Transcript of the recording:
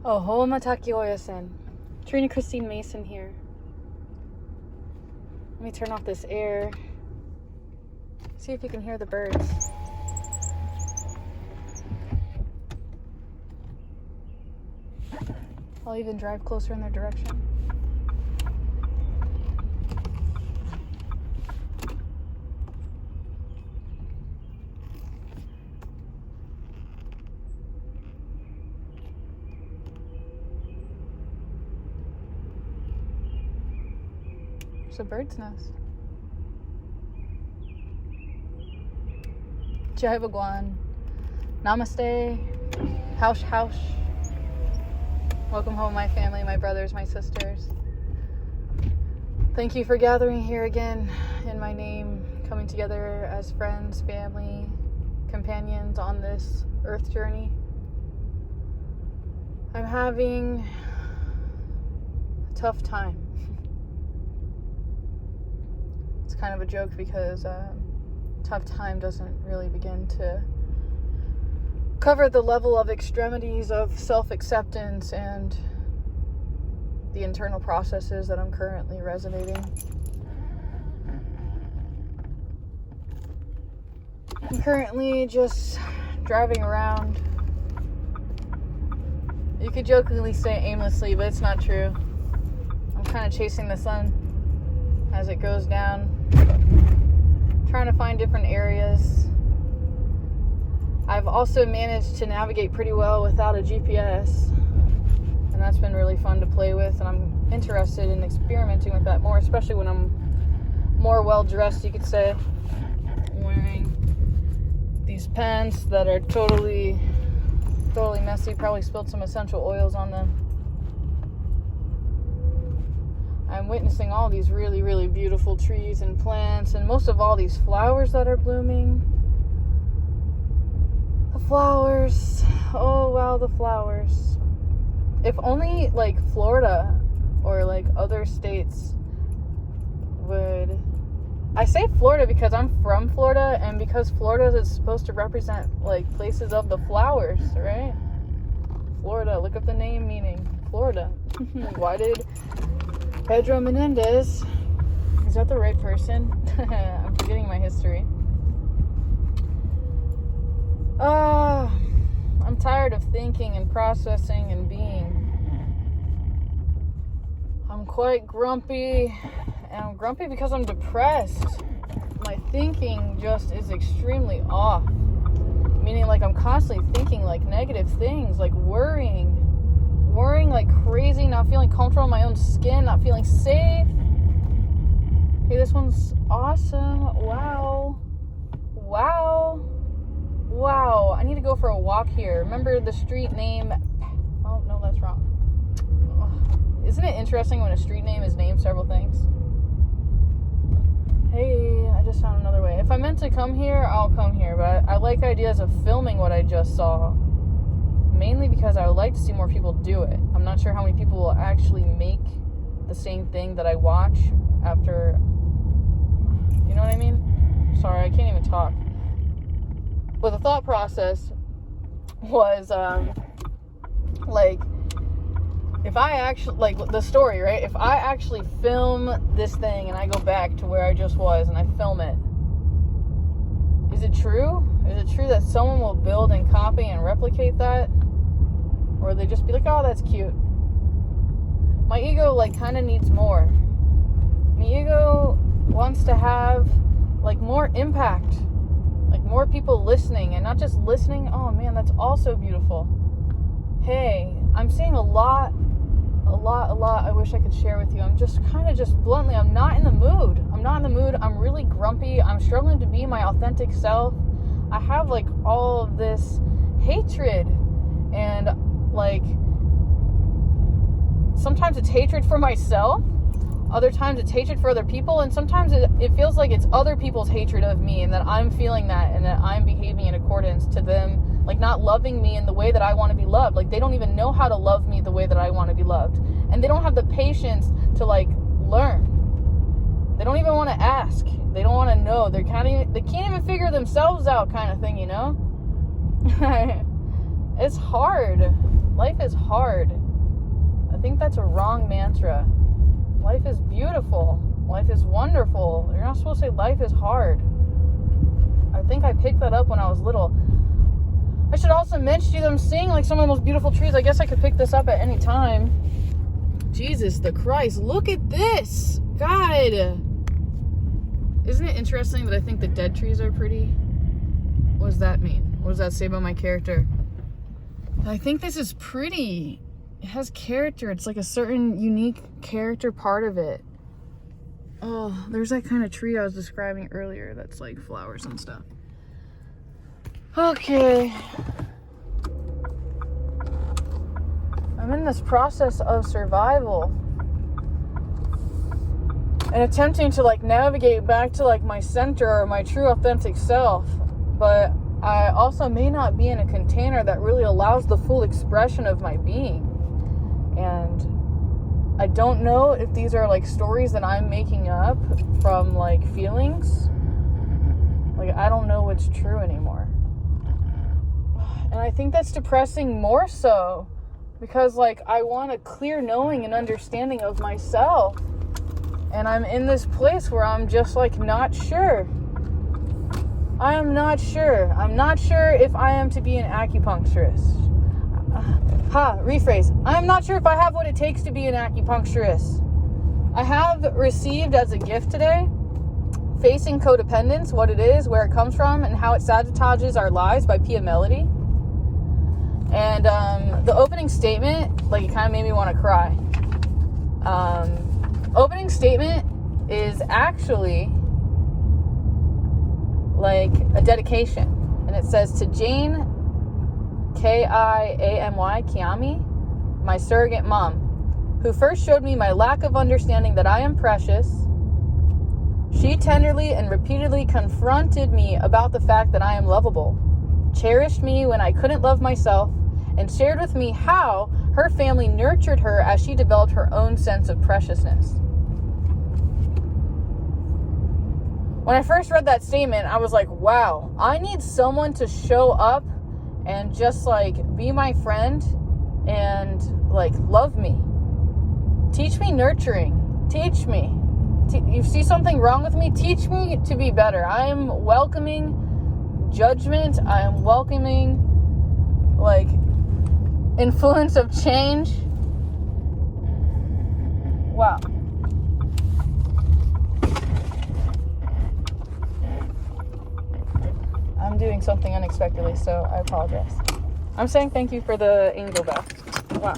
Oh, Homataki Oyasen. Trina Christine Mason here. Let me turn off this air. See if you can hear the birds. I'll even drive closer in their direction. There's a bird's nest. Jai Bhagwan. Namaste. Haush haush. Welcome home, my family, my brothers, my sisters. Thank you for gathering here again in my name, coming together as friends, family, companions on this earth journey. I'm having a tough time. It's kind of a joke because tough time doesn't really begin to cover the level of extremities of self-acceptance and the internal processes that I'm currently resonating. I'm currently just driving around. You could jokingly say aimlessly, but it's not true. I'm kind of chasing the sun as it goes down, trying to find different areas. I've also managed to navigate pretty well without a GPS, and that's been really fun to play with, and I'm interested in experimenting with that more, especially when I'm more well-dressed, you could say. I'm wearing these pants that are totally messy, probably spilled some essential oils on them. I'm witnessing all these really, really beautiful trees and plants, and most of all these flowers that are blooming. The flowers. Oh, wow, the flowers. If only, like, Florida or, like, other states would... I say Florida because I'm from Florida, and because Florida is supposed to represent, like, places of the flowers, right? Florida. Look up the name meaning. Florida. Why did Pedro Menendez... Is that the right person? I'm forgetting my history. I'm tired of thinking and processing and being. I'm quite grumpy, and I'm grumpy because I'm depressed. My thinking just is extremely off. Meaning, like, I'm constantly thinking, like, negative things, like worrying like crazy, not feeling comfortable in my own skin, not feeling safe. Hey, this one's awesome. Wow, I need to go for a walk here. Remember the street name? Oh, no, that's wrong. Ugh. Isn't it interesting when a street name is named several things? Hey, I just found another way. If I'm meant to come here, I'll come here. But I like ideas of filming what I just saw. Mainly because I would like to see more people do it. I'm not sure how many people will actually make the same thing that I watch after... You know what I mean? Sorry, I can't even talk. But the thought process was, like, if I actually, like, the story, right? If I actually film this thing and I go back to where I just was and I film it, is it true? Is it true that someone will build and copy and replicate that? Or they just be like, oh, that's cute. My ego, like, kind of needs more. My ego wants to have, like, more impact. Like, more people listening, and not just listening. Oh, man, that's also beautiful. Hey, I'm seeing a lot I wish I could share with you. I'm just kind of just bluntly, I'm not in the mood. I'm really grumpy. I'm struggling to be my authentic self. I have, like, all of this hatred, and, like, sometimes it's hatred for myself. Other times it's hatred for other people, and sometimes it feels like it's other people's hatred of me, and that I'm feeling that, and that I'm behaving in accordance to them, like, not loving me in the way that I want to be loved. Like, they don't even know how to love me the way that I want to be loved, and they don't have the patience to, like, learn. They don't even want to ask. They don't want to know. They can't even figure themselves out, kind of thing, you know? It's hard. Life is hard. I think that's a wrong mantra. Life is beautiful. Life is wonderful. You're not supposed to say life is hard. I think I picked that up when I was little. I should also mention to you that I'm seeing like some of the most beautiful trees. I guess I could pick this up at any time. Jesus the Christ, look at this. God. Isn't it interesting that I think the dead trees are pretty? What does that mean? What does that say about my character? I think this is pretty. It has character. It's like a certain unique character part of it. Oh, there's that kind of tree I was describing earlier that's like flowers and stuff. Okay. I'm in this process of survival and attempting to like navigate back to like my center or my true authentic self. But I also may not be in a container that really allows the full expression of my being. And I don't know if these are like stories that I'm making up from like feelings. Like, I don't know what's true anymore. And I think that's depressing more so because like I want a clear knowing and understanding of myself. And I'm in this place where I'm just like not sure. I am not sure. I'm not sure if I am to be an acupuncturist. Rephrase. I'm not sure if I have what it takes to be an acupuncturist. I have received as a gift today, Facing Codependence, what it is, where it comes from, and how it sabotages our lives by Pia Melody. And the opening statement, like, it kind of made me want to cry. Opening statement is actually like a dedication. And it says, to Jane Kiamy, my surrogate mom, who first showed me my lack of understanding that I am precious. She tenderly and repeatedly confronted me about the fact that I am lovable, cherished me when I couldn't love myself, and shared with me how her family nurtured her as she developed her own sense of preciousness. When I first read that statement, I was like, wow, I need someone to show up and just like be my friend and like love me. Teach me nurturing. Teach me. You see something wrong with me? Teach me to be better. I am welcoming judgment. I am welcoming like influence of change. Wow. I'm doing something unexpectedly, so I apologize. I'm saying thank you for the angel bell. Wow.